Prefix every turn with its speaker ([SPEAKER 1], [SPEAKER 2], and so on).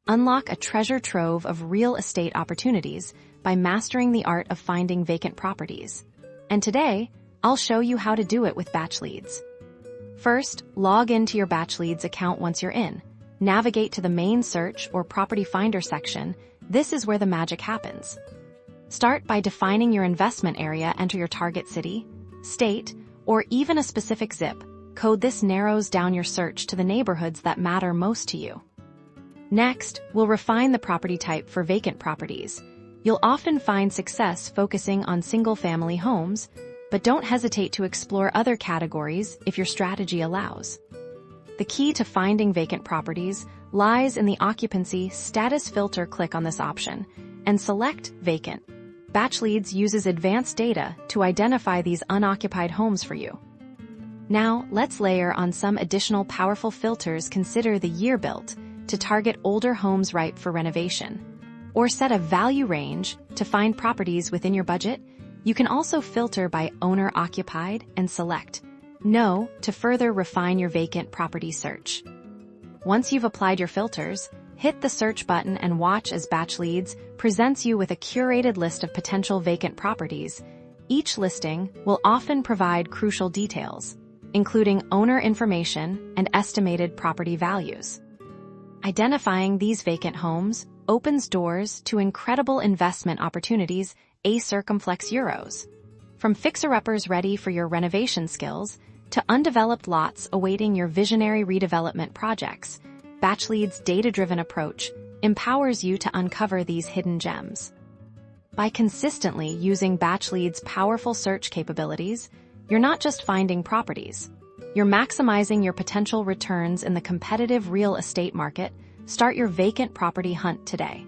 [SPEAKER 1] Unlock a treasure trove of real estate opportunities by mastering the art of finding vacant properties. And today, I'll show you how to do it with Batchleads. First, log into your Batchleads account once you're in. Navigate to the main search or property finder section. This is where the magic happens. Start by defining your investment area. Enter your target city, state, or even a specific zip code. This narrows down your search to the neighborhoods that matter most to you. Next, we'll refine the property type for vacant properties. You'll often find success focusing on single-family homes, but don't hesitate to explore other categories if your strategy allows. The key to finding vacant properties lies in the occupancy status filter. Click on this option and select Vacant. Batchleads uses advanced data to identify these unoccupied homes for you. Now, let's layer on some additional powerful filters. Consider the year built to target older homes ripe for renovation, or set a value range to find properties within your budget. You can also filter by owner-occupied and select No to further refine your vacant property search. Once you've applied your filters, hit the search button and watch as Batchleads presents you with a curated list of potential vacant properties. Each listing will often provide crucial details, including owner information and estimated property values. Identifying these vacant homes opens doors to incredible investment opportunities. Circumflex euros. From fixer-uppers ready for your renovation skills to undeveloped lots awaiting your visionary redevelopment projects, Batchleads' data-driven approach empowers you to uncover these hidden gems. By consistently using Batchleads' powerful search capabilities, you're not just finding properties. You're maximizing your potential returns in the competitive real estate market. Start your vacant property hunt today.